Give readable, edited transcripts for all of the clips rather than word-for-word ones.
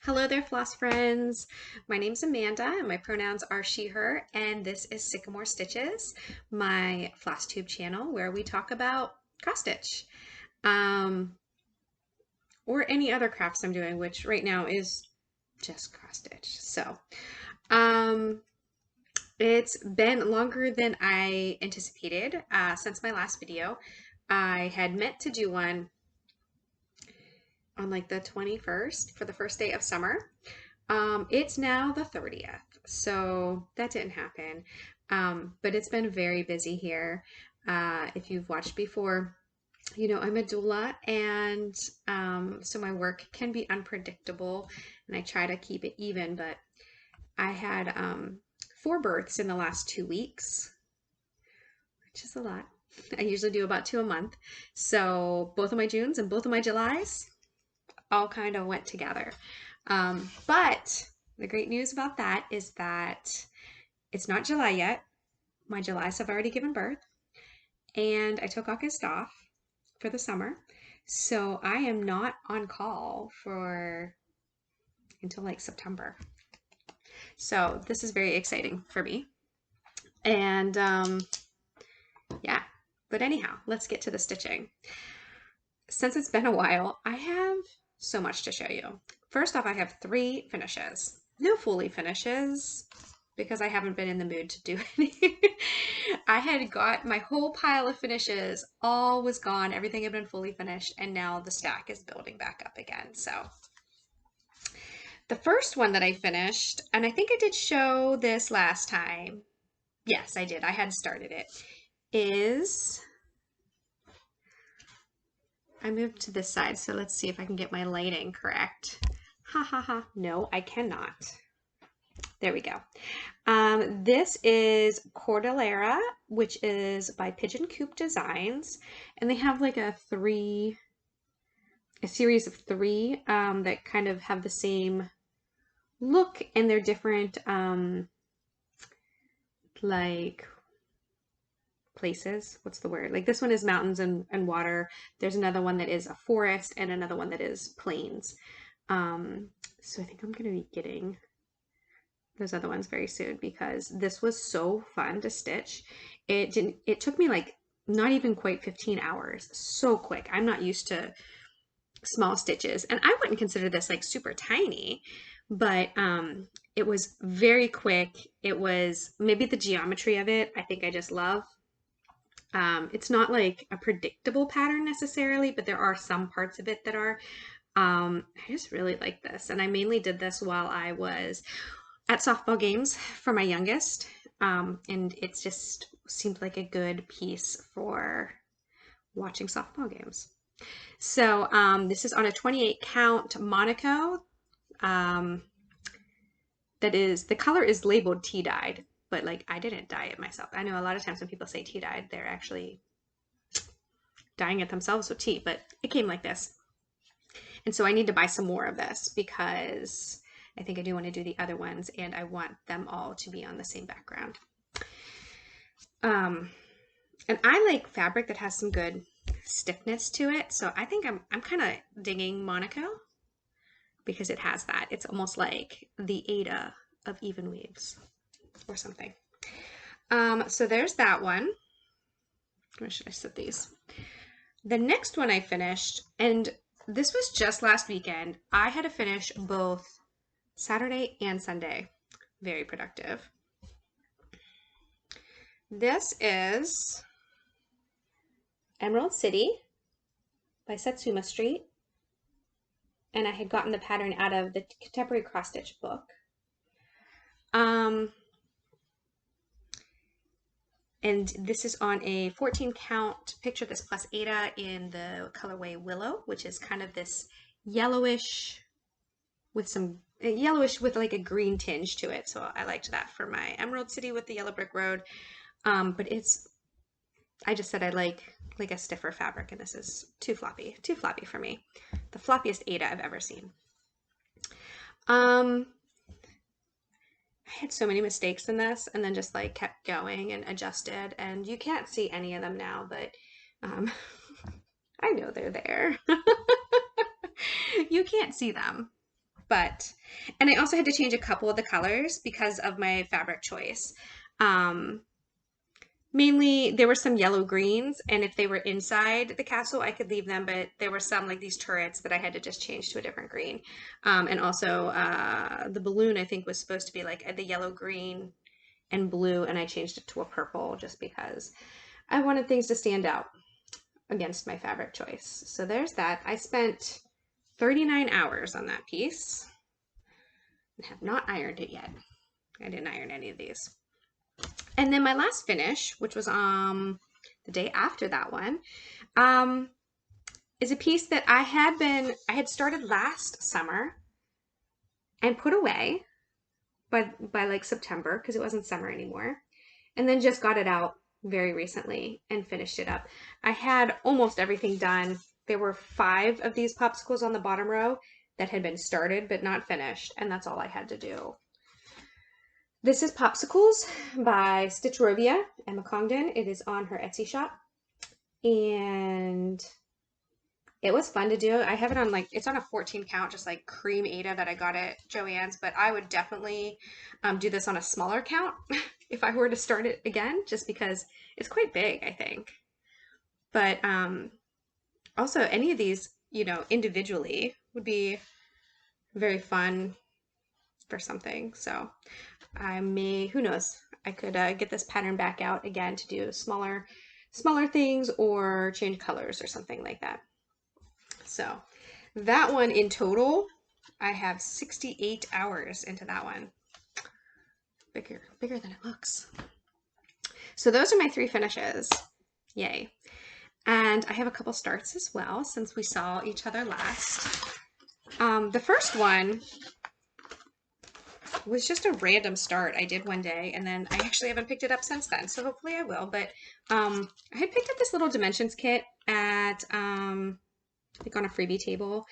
Hello there, floss friends. My name's Amanda, and my pronouns are she, her, and this is Sycamore Stitches, my Flosstube channel where we talk about cross stitch, or any other crafts I'm doing, which right now is just cross stitch. So, it's been longer than I anticipated since my last video. I had meant to do one on like the 21st for the first day of summer. It's now the 30th, so that didn't happen. But it's been very busy here. If you've watched before, you know I'm a doula, and so my work can be unpredictable, and I try to keep it even, but I had 4 births in the last 2 weeks, which is a lot. I usually do about 2 a month. So both of my Junes and both of my Julys all kind of went together. But the great news about that is that it's not July yet. My Julys have already given birth, and I took August off for the summer. So I am not on call until like September. So this is very exciting for me. And yeah, but anyhow, let's get to the stitching. Since it's been a while, I have so much to show you. First off, I have 3 finishes. No fully finishes because I haven't been in the mood to do any. I had got my whole pile of finishes, all was gone, everything had been fully finished, and now the stack is building back up again. So the first one that I finished, and I think I did show this last time. Yes, I did. I had started it. I moved to this side, so let's see if I can get my lighting correct. Ha ha ha. No, I cannot. There we go. This is Cordillera, which is by Pigeon Coop Designs, and they have like a series of 3 that kind of have the same look, and they're different like places. What's the word? Like this one is mountains and water. There's another one that is a forest, and another one that is plains. So I think I'm gonna be getting those other ones very soon because this was so fun to stitch. It took me like not even quite 15 hours. So quick. I'm not used to small stitches, and I wouldn't consider this like super tiny, but it was very quick. It was maybe the geometry of it, I think I just love. It's not like a predictable pattern necessarily, but there are some parts of it that are. I just really like this, and I mainly did this while I was at softball games for my youngest, and it just seemed like a good piece for watching softball games. So this is on a 28 count Monaco. The color is labeled tea dyed, but like I didn't dye it myself. I know a lot of times when people say tea dyed, they're actually dyeing it themselves with tea, but it came like this. And so I need to buy some more of this because I think I do want to do the other ones, and I want them all to be on the same background. And I like fabric that has some good stiffness to it, so I think I'm kind of digging Monaco because it has that. It's almost like the Ada of even weaves or something. So there's that one. Where should I set these? The next one I finished, and this was just last weekend. I had to finish both Saturday and Sunday. Very productive. This is Emerald City by Satsuma Street, and I had gotten the pattern out of the Contemporary Cross Stitch book. And this is on a 14 count picture this plus Ada in the colorway Willow, which is kind of this yellowish with like a green tinge to it. So I liked that for my Emerald City with the yellow brick road. But I just said I like a stiffer fabric, and this is too floppy for me. The floppiest Ada I've ever seen. I had so many mistakes in this, and then just like kept going and adjusted, and you can't see any of them now, but I know they're there. You can't see them, And I also had to change a couple of the colors because of my fabric choice. Mainly there were some yellow greens, and if they were inside the castle I could leave them, but there were some like these turrets that I had to just change to a different green. And also the balloon I think was supposed to be like the yellow, green, and blue, and I changed it to a purple just because I wanted things to stand out against my fabric choice. So there's that. I spent 39 hours on that piece and have not ironed it yet. I didn't iron any of these. And then my last finish, which was the day after that one, is a piece that I had started last summer and put away by like September because it wasn't summer anymore, and then just got it out very recently and finished it up. I had almost everything done. There were 5 of these popsicles on the bottom row that had been started but not finished, and that's all I had to do. This is Popsicles by Stitchrovia, Emma Congdon. It is on her Etsy shop, and it was fun to do. I have it on it's on a 14 count, just like cream Ada that I got at Joann's, but I would definitely do this on a smaller count if I were to start it again, just because it's quite big, I think. But also any of these, individually would be very fun for something. So I may, who knows, I could get this pattern back out again to do smaller things or change colors or something like that. So that one in total, I have 68 hours into that one. Bigger than it looks. So those are my 3 finishes. Yay. And I have a couple starts as well since we saw each other last. The first one was just a random start I did one day, and then I actually haven't picked it up since then, so hopefully I will. But I had picked up this little dimensions kit at like on a freebie table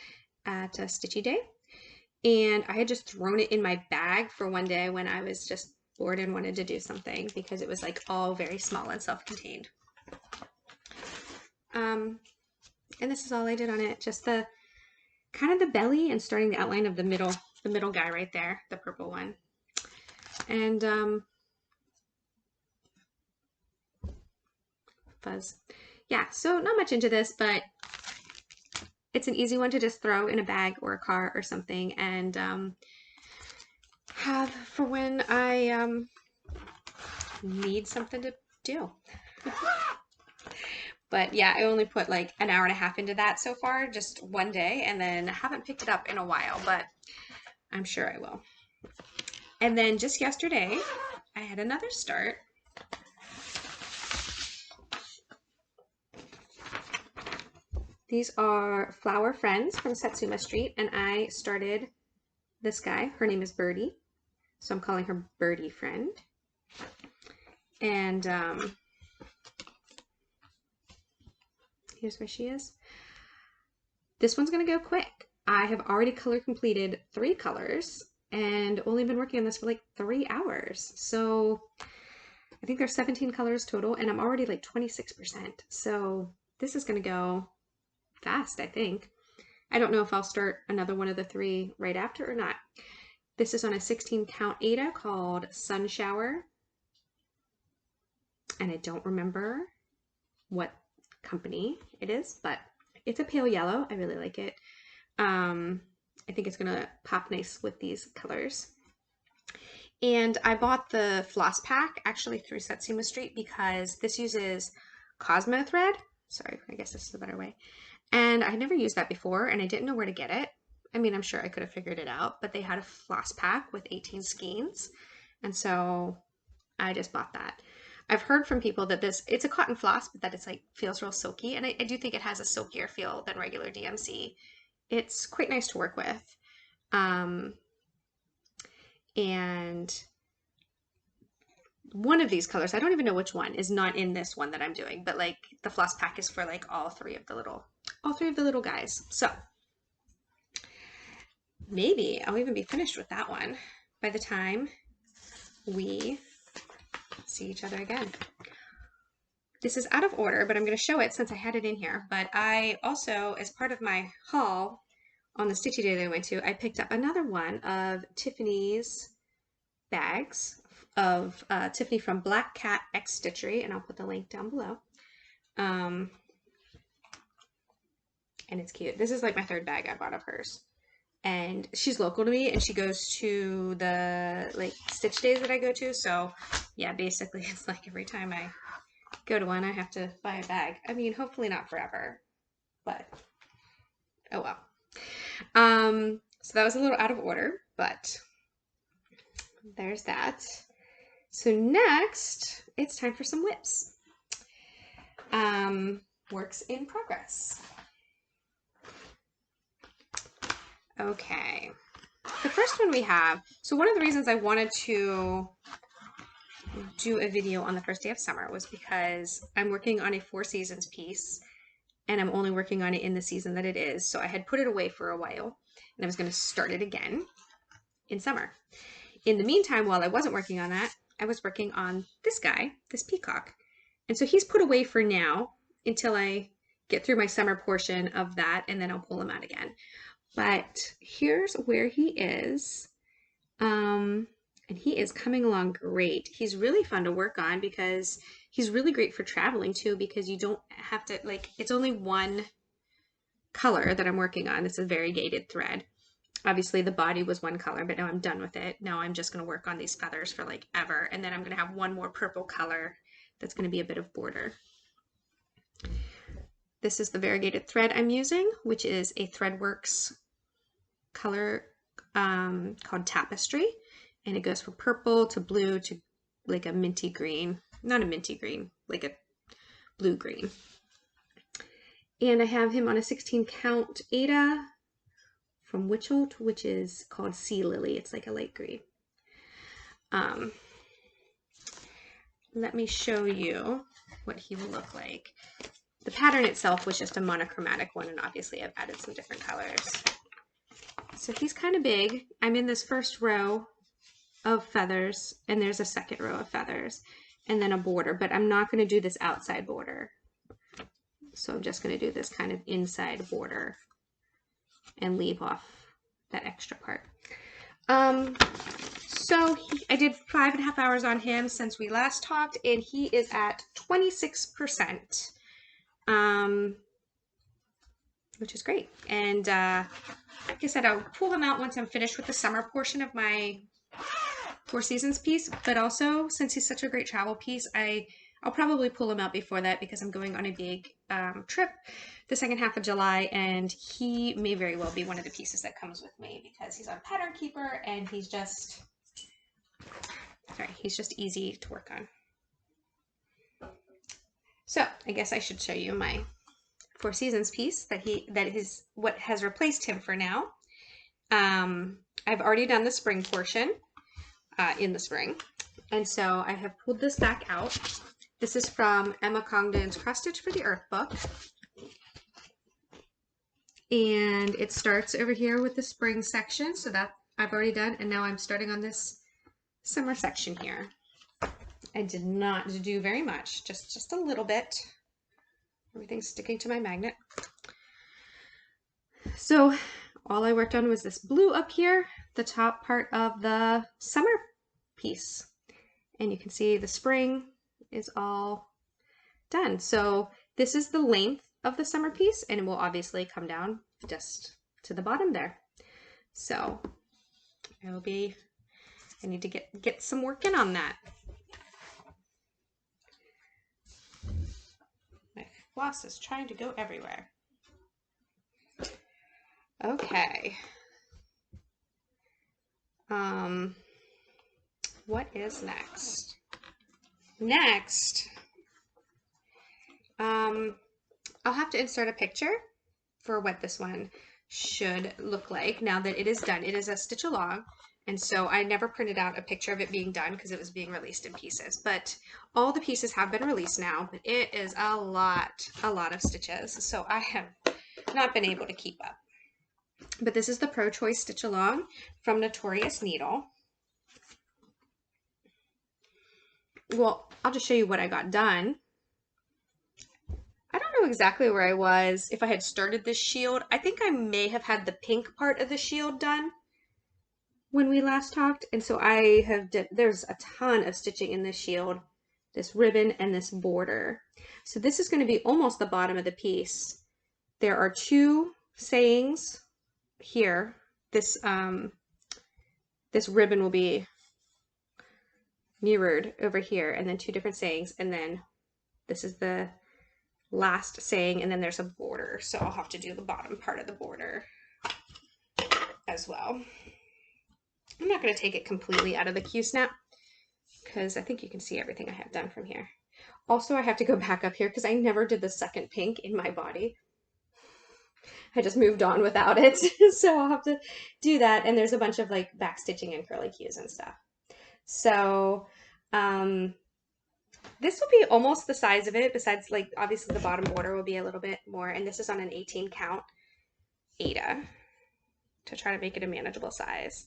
at Stitchy Day, and I had just thrown it in my bag for one day when I was just bored and wanted to do something because it was like all very small and self-contained. And this is all I did on it, just the kind of the belly and starting the outline of the middle guy right there, the purple one. And fuzz. Yeah, so not much into this, but it's an easy one to just throw in a bag or a car or something and have for when I need something to do. But yeah, I only put like an hour and a half into that so far, just one day, and then haven't picked it up in a while, but I'm sure I will. And then just yesterday, I had another start. These are Flower Friends from Satsuma Street, and I started this guy. Her name is Bertie, so I'm calling her Bertie Friend. And here's where she is. This one's gonna go quick. I have already color completed 3 colors and only been working on this for like 3 hours. So I think there's 17 colors total, and I'm already like 26%. So this is gonna go fast, I think. I don't know if I'll start another one of the 3 right after or not. This is on a 16 count Ada called Sun Shower. And I don't remember what company it is, but it's a pale yellow. I really like it. I think it's gonna pop nice with these colors. And I bought the floss pack actually through Satsuma Street because this uses Cosmo thread. Sorry, I guess this is a better way. And I never used that before, and I didn't know where to get it. I mean, I'm sure I could have figured it out, but they had a floss pack with 18 skeins, and so I just bought that. I've heard from people that it's a cotton floss, but that it's like feels real silky, and I do think it has a silkier feel than regular DMC. It's quite nice to work with. And one of these colors, I don't even know which one, is not in this one that I'm doing, but like the floss pack is for like all three of the little guys. So maybe I'll even be finished with that one by the time we see each other again. This is out of order, but I'm going to show it since I had it in here. But I also, as part of my haul, on the Stitchy Day that I went to, I picked up another one of Tiffany's bags of Tiffany from Black Cat X Stitchery, and I'll put the link down below. And it's cute. This is like my third bag I bought of hers. And she's local to me, and she goes to the like Stitch Days that I go to. So yeah, basically it's like every time I go to one, I have to buy a bag. I mean, hopefully not forever, but oh well. So that was a little out of order, but there's that. So next, it's time for some whips. Works in progress. Okay, the first one we have, so one of the reasons I wanted to do a video on the first day of summer was because I'm working on a 4 seasons piece, and I'm only working on it in the season that it is. So I had put it away for a while, and I was going to start it again in summer. In the meantime, while I wasn't working on that, I was working on this guy, this Peacock. And so he's put away for now until I get through my summer portion of that, and then I'll pull him out again. But here's where he is. And he is coming along great. He's really fun to work on because he's really great for traveling too, because you don't have to, like, it's only one color that I'm working on. It's a variegated thread. Obviously the body was one color, but now I'm done with it. Now I'm just going to work on these feathers for like ever. And then I'm going to have one more purple color that's going to be a bit of border. This is the variegated thread I'm using, which is a Threadworks color called Tapestry. And it goes from purple to blue to like a minty green. Not a minty green, like a blue green. And I have him on a 16 count Aida from Witchelt, which is called Sea Lily. It's like a light green. Let me show you what he will look like. The pattern itself was just a monochromatic one, and obviously I've added some different colors. So he's kind of big. I'm in this first row of feathers, and there's a second row of feathers, and then a border, but I'm not going to do this outside border. So I'm just going to do this kind of inside border and leave off that extra part. So I did 5.5 hours on him since we last talked, and he is at 26%, which is great. And like I said, I'll pull him out once I'm finished with the summer portion of my 4 seasons piece, but also since he's such a great travel piece, I'll probably pull him out before that because I'm going on a big trip the second half of July, and he may very well be one of the pieces that comes with me because he's on Pattern Keeper, and he's just easy to work on. So I guess I should show you my 4 seasons piece that is what has replaced him for now. I've already done the spring portion in the spring, and so I have pulled this back out. This is from Emma Congdon's CrossStitchWithArt book, and it starts over here with the spring section, so that I've already done, and now I'm starting on this summer section here. I did not do very much, just a little bit. Everything's sticking to my magnet. So all I worked on was this blue up here, the top part of the summer piece. And you can see the spring is all done. So this is the length of the summer piece, and it will obviously come down just to the bottom there. So I need to get some work in on that. My floss is trying to go everywhere. Okay. What is next? Next, I'll have to insert a picture for what this one should look like now that it is done. It is a stitch along, and so I never printed out a picture of it being done because it was being released in pieces. But all the pieces have been released now, but it is a lot of stitches, so I have not been able to keep up. But this is the Pro Choice Stitch Along from Notorious Needle. Well, I'll just show you what I got done. I don't know know exactly where I was if I had started this shield. I think I may have had the pink part of the shield done when we last talked. And so I have there's a ton of stitching in this shield, this ribbon and this border. So this is going to be almost the bottom of the piece. There are two sayings here. This this ribbon will be mirrored over here, and then two different sayings, and then this is the last saying, and then there's a border. So I'll have to do the bottom part of the border as well. I'm not going to take it completely out of the Q-snap because I think you can see everything I have done from here. Also, I have to go back up here because I never did the second pink in my body. I just moved on without it. So I'll have to do that. And there's a bunch of like back stitching and curly cues and stuff. So this will be almost the size of it, besides like obviously the bottom border will be a little bit more. And this is on an 18 count Aida to try to make it a manageable size.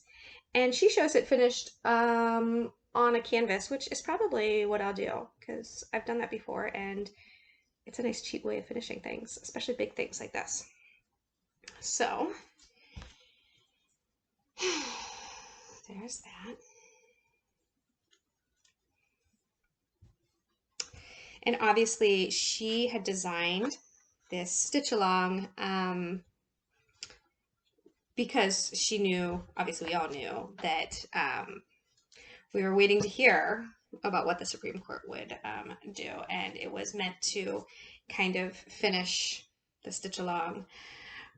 And she shows it finished on a canvas, which is probably what I'll do because I've done that before and it's a nice cheap way of finishing things, especially big things like this. So there's that. And obviously she had designed this stitch along because she knew, obviously we all knew, that we were waiting to hear about what the Supreme Court would do. And it was meant to kind of finish the stitch along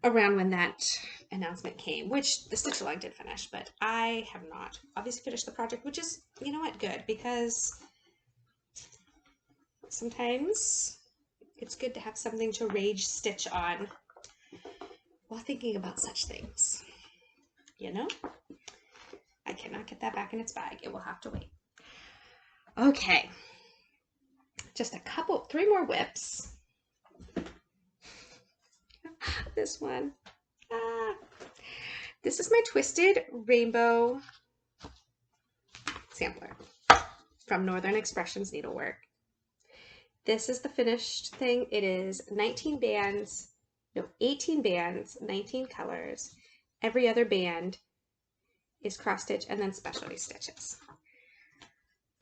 around when that announcement came, which the stitch along did finish, but I have not obviously finished the project, which is, you know what, good, because sometimes it's good to have something to rage stitch on while thinking about such things, you know? I cannot get that back in its bag. It will have to wait. Okay, just three more whips. This one. This is my Twisted Rainbow sampler from Northern Expressions Needlework. This is the finished thing. It is 18 bands, 19 colors. Every other band is cross stitch and then specialty stitches.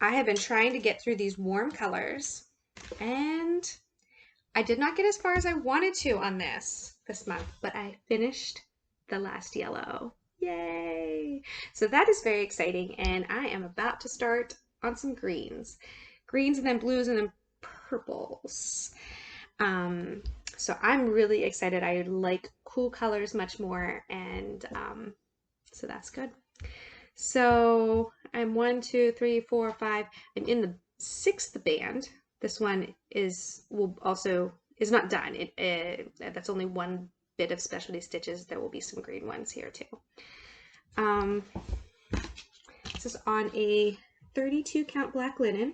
I have been trying to get through these warm colors and I did not get as far as I wanted to on this month, but I finished the last yellow. Yay! So that is very exciting, and I am about to start on some greens. Greens and then blues and then purples. So I'm really excited. I like cool colors much more, and so that's good. So I'm 1, 2, 3, 4, 5. I'm in the 6th band. This one is not done. That's only one bit of specialty stitches. There will be some green ones here too. This is on a 32 count black linen.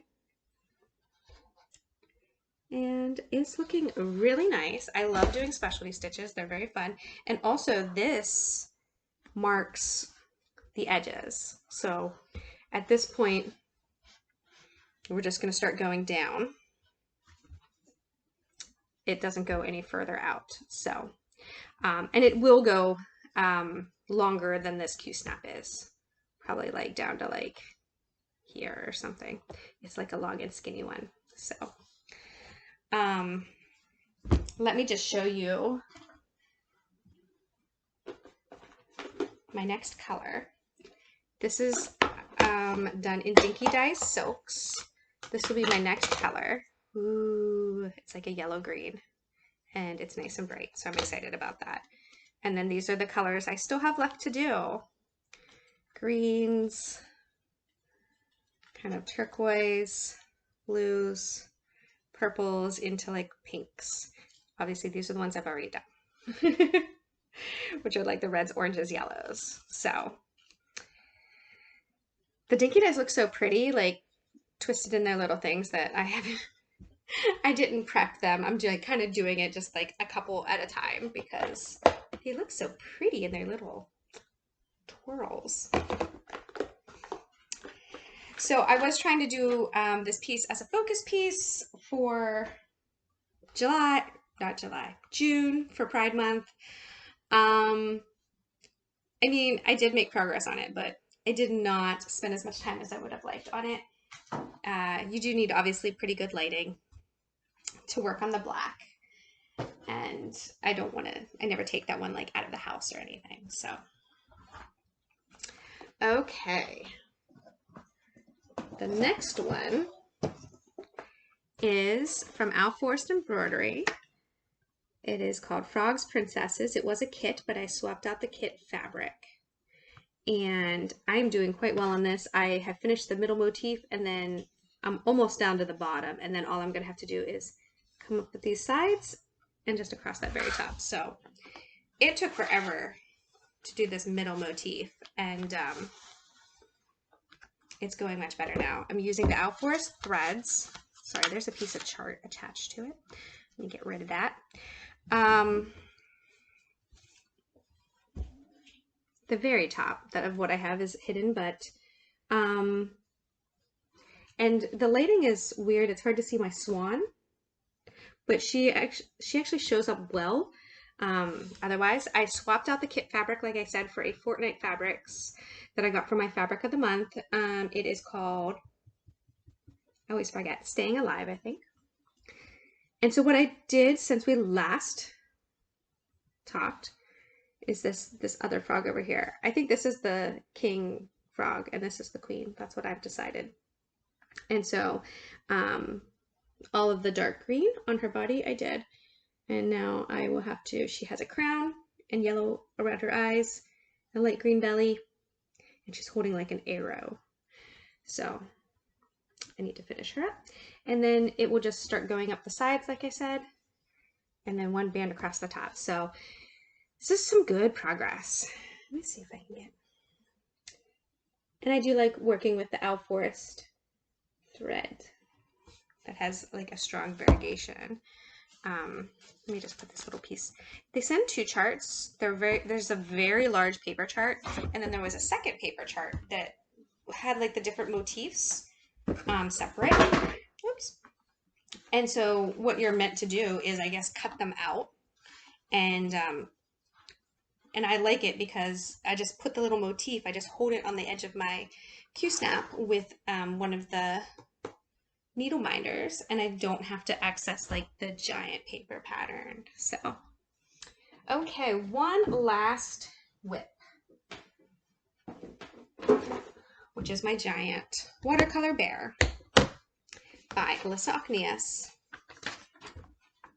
And it's looking really nice. I love doing specialty stitches. They're very fun. And also this marks the edges. So at this point, we're just going to start going down. It doesn't go any further out. So, and it will go longer than this Q-snap is. Probably like down to like here or something. It's like a long and skinny one. So, let me just show you my next color. This is done in Dinky Dye Silks. This will be my next color. Ooh, it's like a yellow green and it's nice and bright. So I'm excited about that. And then these are the colors I still have left to do. Greens, kind of turquoise, blues, purples into like pinks. Obviously these are the ones I've already done, which are like the reds, oranges, yellows. So the Dinky Dyes look so pretty, like twisted in their little things that I didn't prep them. I'm kind of doing it just like a couple at a time because they look so pretty in their little twirls. So I was trying to do this piece as a focus piece for July, not July, June for Pride Month. I mean, I did make progress on it, but I did not spend as much time as I would have liked on it. You do need obviously pretty good lighting to work on the black. And I don't want to, I never take that one like out of the house or anything. So, okay. The next one is from Al Forrest Embroidery. It is called Frogs Princesses. It was a kit, but I swapped out the kit fabric. And I'm doing quite well on this. I have finished the middle motif and then I'm almost down to the bottom. And then all I'm going to have to do is come up with these sides and just across that very top. So it took forever to do this middle motif. And it's going much better now. I'm using the Al Forrest threads. Sorry, there's a piece of chart attached to it. Let me get rid of that. The very top that of what I have is hidden, but and the lighting is weird. It's hard to see my swan, but she actually shows up well. Otherwise, I swapped out the kit fabric, like I said, for a Fortnite Fabrics that I got for my fabric of the month. It is called, I always forget, Staying Alive, I think. And so what I did since we last talked is this other frog over here. I think this is the king frog and this is the queen. That's what I've decided. And so all of the dark green on her body I did. And now I will have to, she has a crown and yellow around her eyes, a light green belly, and she's holding like an arrow. So I need to finish her up. And then it will just start going up the sides, like I said, and then one band across the top. So this is some good progress. Let me see if I can get. And I do like working with the Al Forrest thread that has like a strong variegation. Let me just put this little piece. They send two charts. There's a very large paper chart, and then there was a second paper chart that had like the different motifs separate. Whoops. And so what you're meant to do is, I guess, cut them out. And I like it because I just put the little motif, I just hold it on the edge of my Q-snap with one of the needle minders, and I don't have to access like the giant paper pattern. So, okay, one last whip, which is my giant watercolor bear by Alisa Okneas.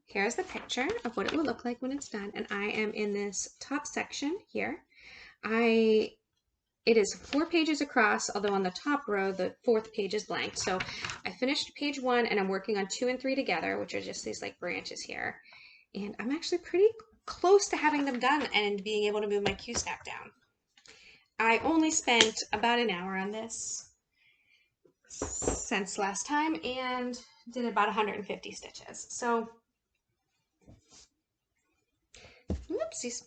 Here's the picture of what it will look like when it's done, and I am in this top section here. It is 4 pages across, although on the top row, the 4th page is blank. So I finished page 1 and I'm working on 2 and 3 together, which are just these like branches here. And I'm actually pretty close to having them done and being able to move my Q-snap down. I only spent about an hour on this since last time and did about 150 stitches. So, whoopsies.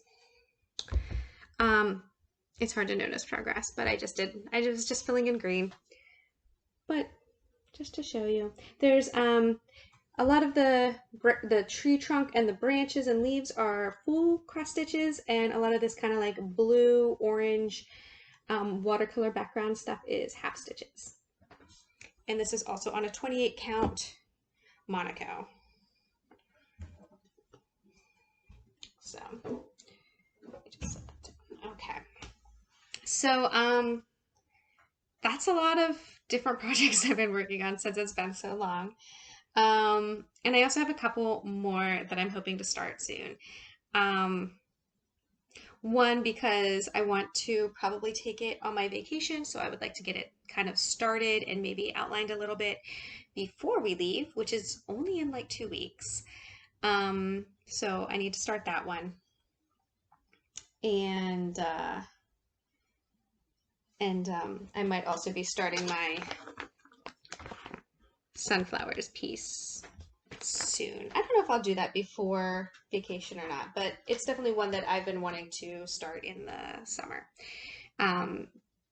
It's hard to notice progress, but I was just filling in green. But just to show you, there's a lot of the tree trunk and the branches and leaves are full cross stitches, and a lot of this kind of like blue, orange, watercolor background stuff is half stitches. And this is also on a 28 count Monaco. So, let me just set that down. Okay. So, that's a lot of different projects I've been working on since it's been so long. And I also have a couple more that I'm hoping to start soon. One, because I want to probably take it on my vacation, so I would like to get it kind of started and maybe outlined a little bit before we leave, which is only in like 2 weeks. So I need to start that one. And I might also be starting my sunflowers piece soon. I don't know if I'll do that before vacation or not, but it's definitely one that I've been wanting to start in the summer.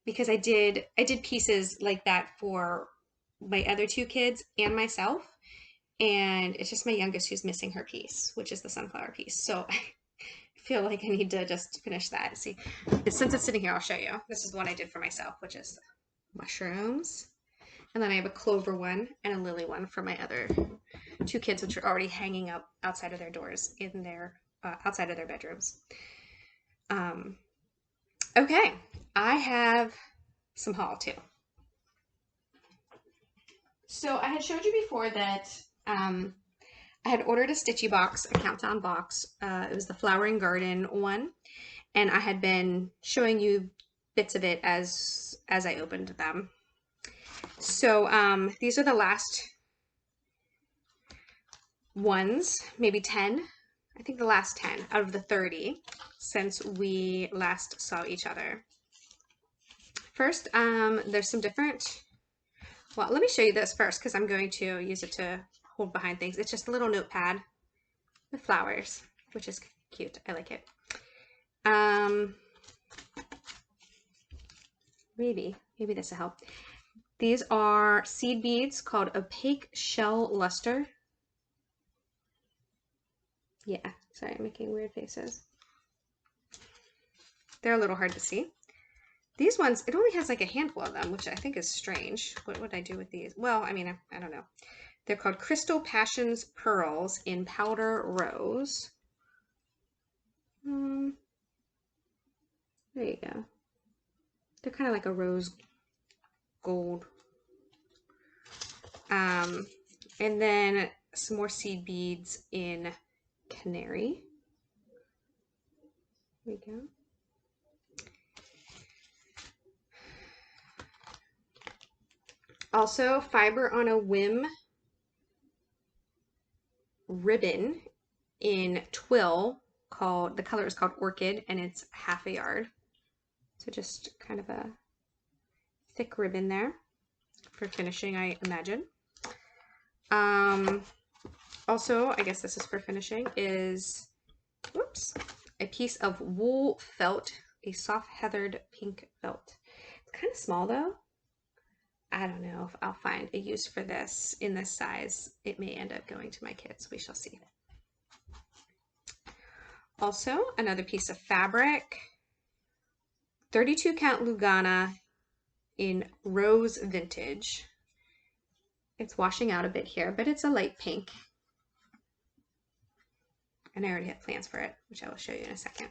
Because I did pieces like that for my other 2 kids and myself, and it's just my youngest who's missing her piece, which is the sunflower piece. So I feel like I need to just finish that. See, since it's sitting here, I'll show you. This is one I did for myself, which is mushrooms. And then I have a clover one and a lily one for my other two kids, which are already hanging up outside of their doors in their outside of their bedrooms. Okay, I have some haul too. So I had showed you before that I had ordered a Stitchy box, a countdown box. It was the Flowering Garden one, and I had been showing you bits of it as I opened them. So these are the last ones, maybe 10. I think the last 10 out of the 30 since we last saw each other. First, there's some different, well, let me show you this first because I'm going to use it to hold behind things. It's just a little notepad with flowers, which is cute. I like it. Maybe this will help. These are seed beads called Opaque Shell Luster. Yeah, sorry, I'm making weird faces. They're a little hard to see. These ones, it only has like a handful of them, which I think is strange. What would I do with these? Well, I mean, I don't know. They're called Crystal Passions Pearls in Powder Rose. There you go. They're kind of like a rose gold. And then some more seed beads in Canary. There you go. Also, Fiber on a Whim ribbon in Twill, the color is called Orchid, and it's half a yard. So just kind of a thick ribbon there for finishing, I imagine. Also, I guess this is for finishing, is, whoops, a piece of wool felt, a soft heathered pink felt. It's kind of small though. I don't know if I'll find a use for this in this size. It may end up going to my kids. We shall see. Also, another piece of fabric, 32 count Lugana in Rose Vintage. It's washing out a bit here, but it's a light pink. And I already have plans for it, which I will show you in a second.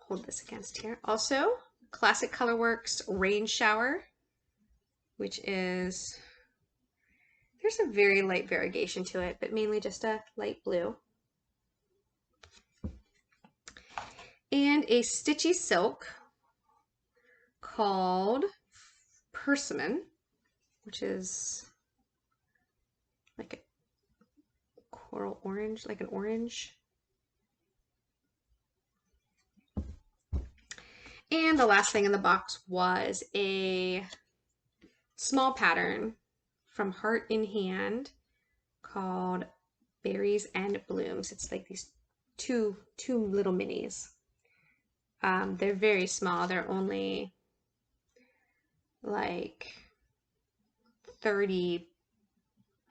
Hold this against here. Also, Classic Colorworks Rain Shower, which is, there's a very light variegation to it, but mainly just a light blue. And a Stitchy Silk called Persimmon, which is like a coral orange, like an orange. And the last thing in the box was a small pattern from Heart in Hand called Berries and Blooms. It's like these two little minis. They're very small. They're only like 30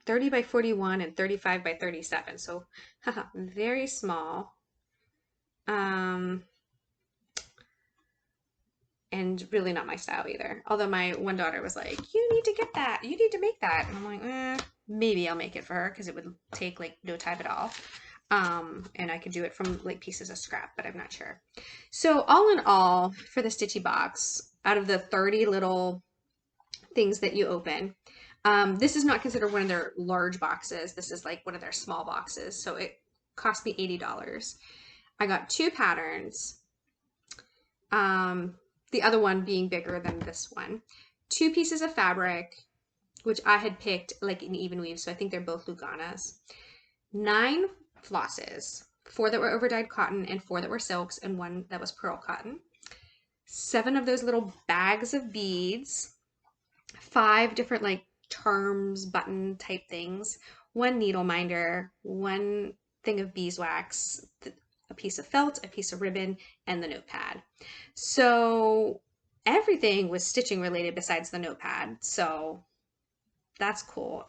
by 41 and 35 by 37. So very small. And really not my style either. Although my one daughter was like, you need to get that. You need to make that. And I'm like, maybe I'll make it for her because it would take like no time at all. And I could do it from like pieces of scrap, but I'm not sure. So all in all, for the Stitchy box, out of the 30 little things that you open, this is not considered one of their large boxes. This is like one of their small boxes. So it cost me $80. I got 2 patterns. The other one being bigger than this one. 2 pieces of fabric, which I had picked like an even weave, so I think they're both Luganas. 9 flosses, 4 that were overdyed cotton and 4 that were silks and 1 that was pearl cotton. 7 of those little bags of beads. 5 different like charms, button type things. 1 needle minder, 1 thing of beeswax, a piece of felt, a piece of ribbon, and the notepad. So everything was stitching related besides the notepad. So that's cool.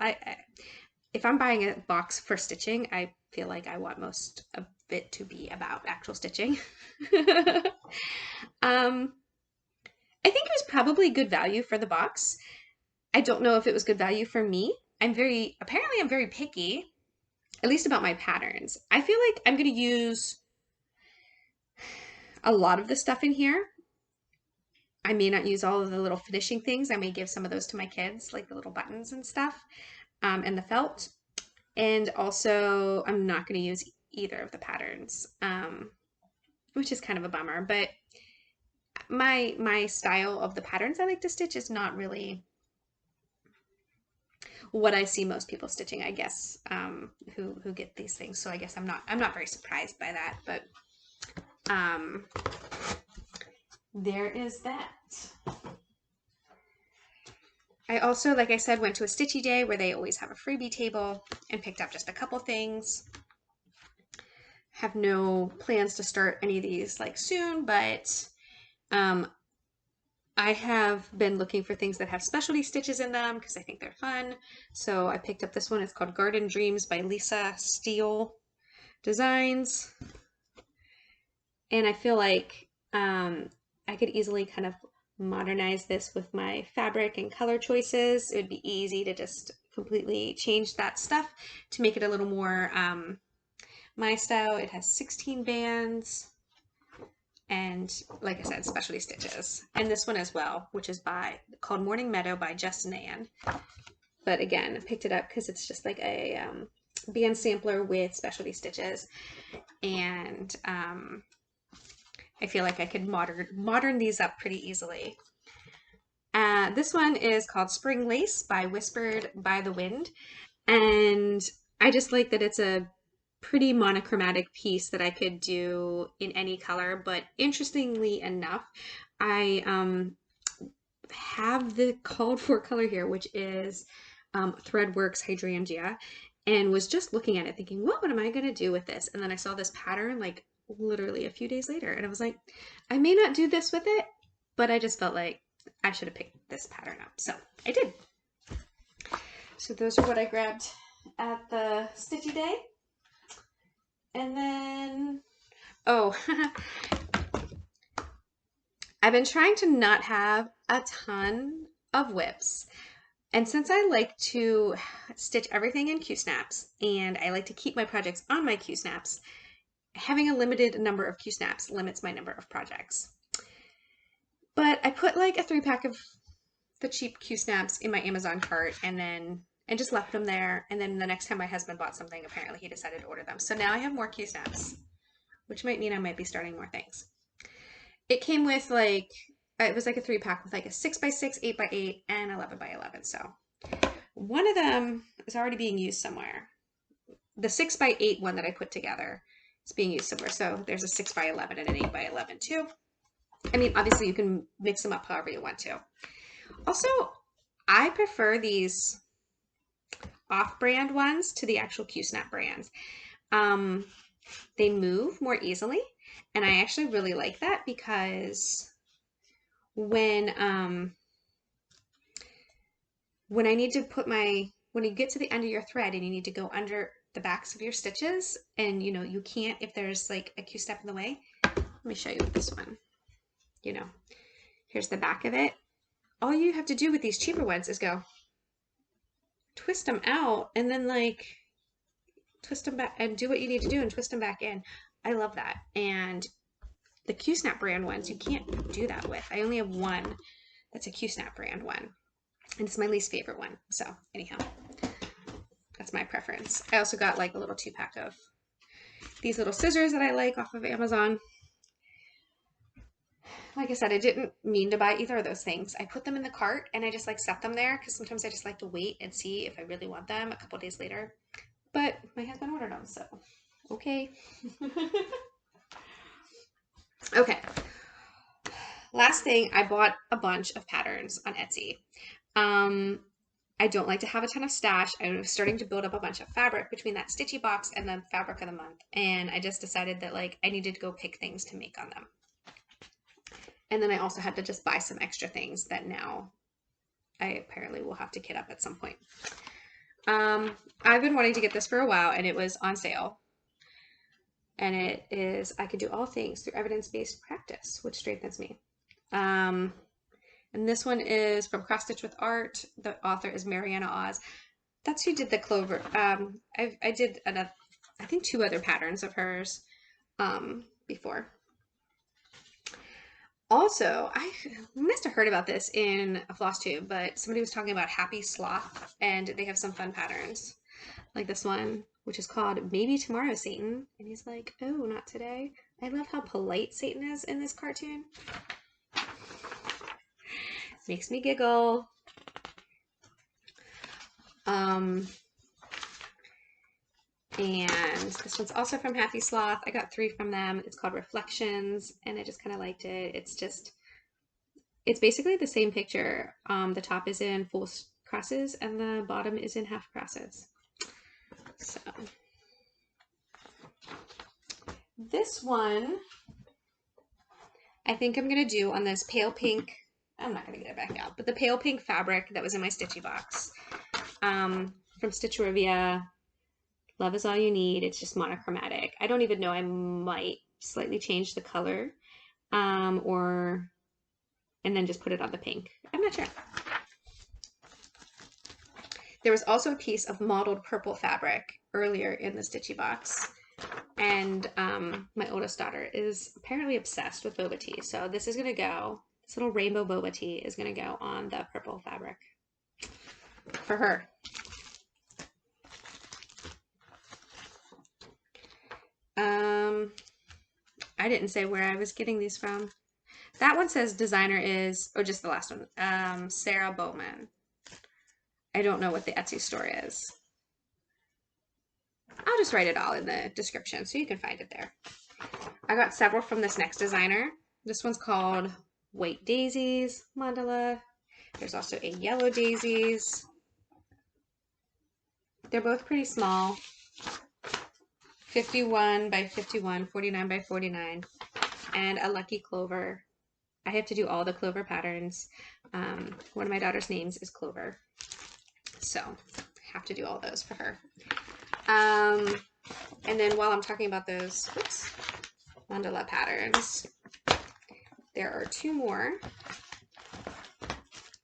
If I'm buying a box for stitching, I feel like I want most of it to be about actual stitching. I think it was probably good value for the box. I don't know if it was good value for me. Apparently I'm very picky, at least about my patterns. I feel like I'm going to use a lot of the stuff in here. I may not use all of the little finishing things. I may give some of those to my kids, like the little buttons and stuff, and the felt. And also, I'm not going to use either of the patterns, which is kind of a bummer. But my style of the patterns I like to stitch is not really what I see most people stitching, I guess, who get these things. So I guess I'm not very surprised by that. But there is that. I also, like I said, went to a Stitchy day where they always have a freebie table and picked up just a couple things. Have no plans to start any of these like soon, but I have been looking for things that have specialty stitches in them because I think they're fun. So I picked up this one. It's called Garden Dreams by Lisa Steele Designs. And I feel like I could easily kind of modernize this with my fabric and color choices. It would be easy to just completely change that stuff to make it a little more my style. It has 16 bands and, like I said, specialty stitches. And this one as well, which is called Morning Meadow by Just Nan. But again, I picked it up because it's just like a band sampler with specialty stitches. And I feel like I could modern these up pretty easily. This one is called Spring Lace by Whispered by the Wind. And I just like that it's a pretty monochromatic piece that I could do in any color. But interestingly enough, I have the called for color here, which is Threadworks Hydrangea, and was just looking at it thinking, what am I going to do with this? And then I saw this pattern like literally a few days later, and I was like, I may not do this with it, but I just felt like I should have picked this pattern up. So I did. So those are what I grabbed at the Stitchy Day. And then, oh, I've been trying to not have a ton of whips. And since I like to stitch everything in Q-snaps and I like to keep my projects on my Q-snaps, having a limited number of Q-snaps limits my number of projects. But I put like a 3-pack of the cheap Q-snaps in my Amazon cart and just left them there. And then the next time my husband bought something, apparently he decided to order them. So now I have more Q-snaps, which might mean I might be starting more things. It came with like, it was like a 3-pack with like a 6x6, 8x8, and 11x11. So one of them is already being used somewhere. The 6x8 one that I put together is being used somewhere. So there's a 6x11 and an 8x11 too. I mean, obviously you can mix them up however you want to. Also, I prefer these off-brand ones to the actual Q-snap brands. They move more easily, and I actually really like that because when I need to put when you get to the end of your thread and you need to go under the backs of your stitches, and you know you can't if there's like a Q-snap in the way. Let me show you with this one. You know, here's the back of it. All you have to do with these cheaper ones is go twist them out and then like twist them back and do what you need to do and twist them back in. I love that. And the Q-snap brand ones, you can't do that with. I only have one that's a Q-snap brand one. And it's my least favorite one. So anyhow, that's my preference. I also got like a little 2-pack of these little scissors that I like off of Amazon. Like I said, I didn't mean to buy either of those things. I put them in the cart and I just like set them there because sometimes I just like to wait and see if I really want them a couple days later. But my husband ordered them, so okay. Okay. Last thing, I bought a bunch of patterns on Etsy. I don't like to have a ton of stash. I was starting to build up a bunch of fabric between that Stitchy box and the fabric of the month. And I just decided that like I needed to go pick things to make on them. And then I also had to just buy some extra things that now I apparently will have to kit up at some point. I've been wanting to get this for a while, and it was on sale. And it is, I can do all things through evidence-based practice, which strengthens me. And this one is from CrossStitchWithArt. The author is Mariana Oz. That's who did the clover. I did another, I think 2 other patterns of hers before. Also, I must have heard about this in a Flosstube, but somebody was talking about Happy Sloth, and they have some fun patterns, like this one, which is called Maybe Tomorrow Satan. And he's like, oh, not today. I love how polite Satan is in this cartoon. Makes me giggle. And this one's also from Happy Sloth. I got 3 from them. It's called Reflections, and I just kind of liked it. It's basically the same picture. The top is in full crosses, and the bottom is in half crosses. So this one, I think I'm going to do on this pale pink. I'm not going to get it back out, but the pale pink fabric that was in my Stitchy box from Stitchrovia. Love is all you need. It's just monochromatic. I don't even know. I might slightly change the color and then just put it on the pink. I'm not sure. There was also a piece of mottled purple fabric earlier in the Stitchy box. And my oldest daughter is apparently obsessed with boba tea. So this is going to go, this little rainbow boba tea is going to go on the purple fabric for her. I didn't say where I was getting these from. That one says designer is, oh, just the last one, Sarah Bowman. I don't know what the Etsy store is. I'll just write it all in the description so you can find it there. I got several from this next designer. This one's called White Daisies Mandala. There's also a Yellow Daisies. They're both pretty small. 51 by 51, 49 by 49, and a Lucky Clover. I have to do all the Clover patterns. One of my daughter's names is Clover, so I have to do all those for her. And then while I'm talking about those mandala patterns, there are 2 more.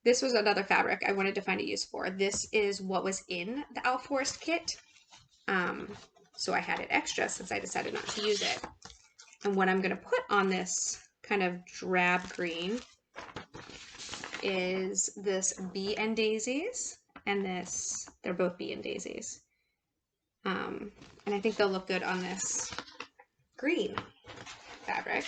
This was another fabric I wanted to find a use for. This is what was in the Owl Forest kit. So I had it extra since I decided not to use it. And what I'm going to put on this kind of drab green is this Bee and Daisies, and this, they're both Bee and Daisies. And I think they'll look good on this green fabric.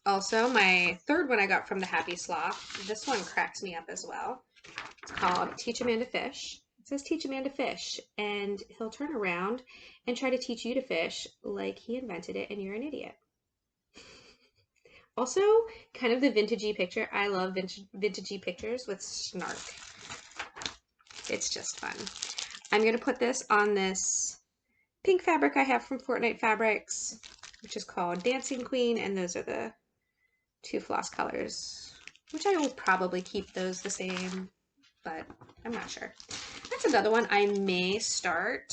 Also, my third one I got from the Happy Sloth. This one cracks me up as well. It's called Teach a Man to Fish. It says teach a man to fish, and he'll turn around and try to teach you to fish like he invented it and you're an idiot. Also, kind of the vintagey picture. I love vintagey pictures with snark. It's just fun. I'm going to put this on this pink fabric I have from Fortnite Fabrics, which is called Dancing Queen, and those are the 2 floss colors, which I will probably keep those the same, but I'm not sure. That's another one I may start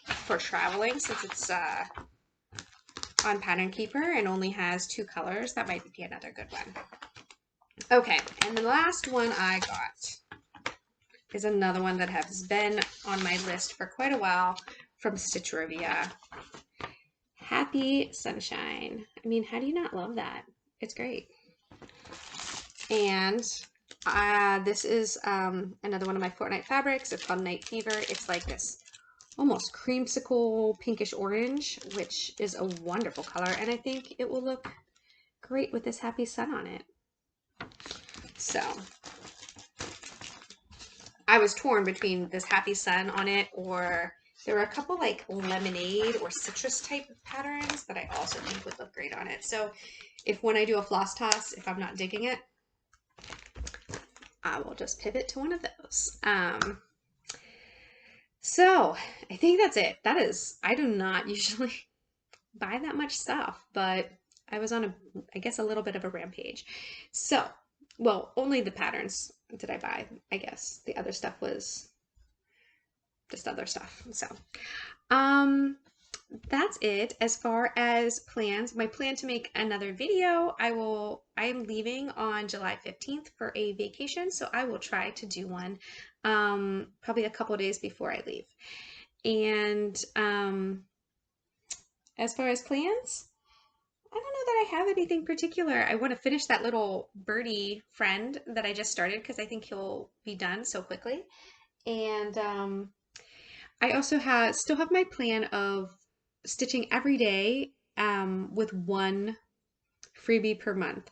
for traveling, since it's on Pattern Keeper and only has 2 colors. That might be another good one. Okay, and the last one I got is another one that has been on my list for quite a while from Stitchrovia. Happy Sunshine. I mean, how do you not love that? It's great. And this is another one of my Fortnite fabrics. It's called Night Fever. It's like this almost creamsicle pinkish orange, which is a wonderful color, and I think it will look great with this happy sun on it. So I was torn between this happy sun on it, or there were a couple like lemonade or citrus type of patterns that I also think would look great on it. So if when I do a floss toss, if I'm not digging it, I will just pivot to one of those. So I think that's it. That is, I do not usually buy that much stuff, but I was on I guess a little bit of a rampage. So, well, only the patterns did I buy, I guess. The other stuff was just other stuff. So, um, that's it. As far as plans, my plan to make another video, I'm leaving on July 15th for a vacation, so I will try to do one probably a couple days before I leave. And as far as plans, I don't know that I have anything particular. I want to finish that little Bertie friend that I just started because I think he'll be done so quickly. And I also still have my plan of stitching every day with one freebie per month.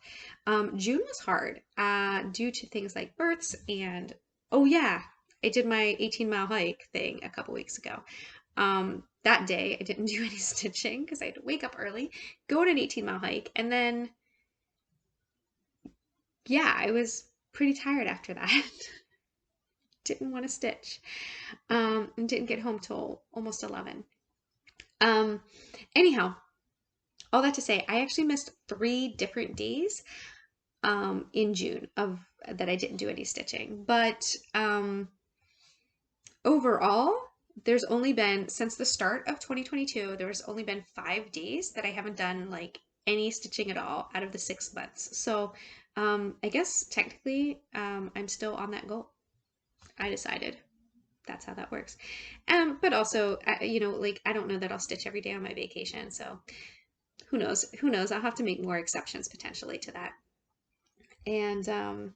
June was hard due to things like births and, oh yeah, I did my 18-mile hike thing a couple weeks ago. That day I didn't do any stitching because I had to wake up early, go on an 18-mile hike, and then, yeah, I was pretty tired after that. Didn't want to stitch and didn't get home till almost 11. Anyhow, all that to say, I actually missed 3 different days in June that I didn't do any stitching. But overall, there's only been, since the start of 2022, there's only been 5 days that I haven't done like any stitching at all out of the 6 months. So I guess technically I'm still on that goal. I decided. That's how that works. But also, you know, like I don't know that I'll stitch every day on my vacation. So who knows? Who knows? I'll have to make more exceptions potentially to that. And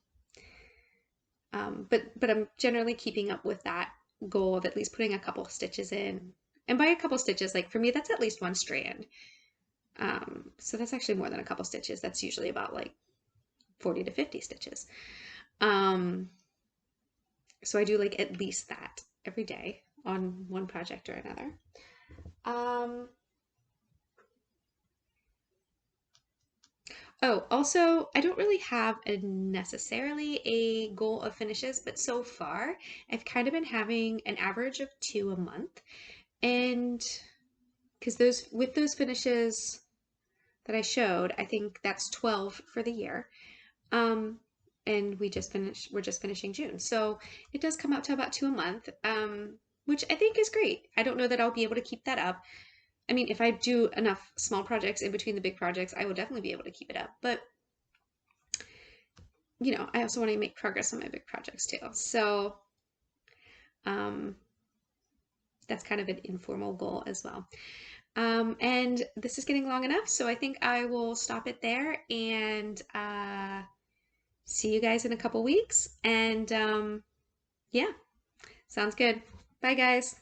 but I'm generally keeping up with that goal of at least putting a couple stitches in. And by a couple stitches, like for me, that's at least 1 strand. So that's actually more than a couple stitches. That's usually about like 40 to 50 stitches. So I do like at least that every day on one project or another. Oh, also, I don't really have necessarily a goal of finishes, but so far I've kind of been having an average of 2 a month. And because with those finishes that I showed, I think that's 12 for the year. And we're just finishing June. So it does come out to about 2 a month, which I think is great. I don't know that I'll be able to keep that up. I mean, if I do enough small projects in between the big projects, I will definitely be able to keep it up. But, you know, I also want to make progress on my big projects too. So that's kind of an informal goal as well. And this is getting long enough, so I think I will stop it there and see you guys in a couple weeks. And yeah, sounds good. Bye, guys.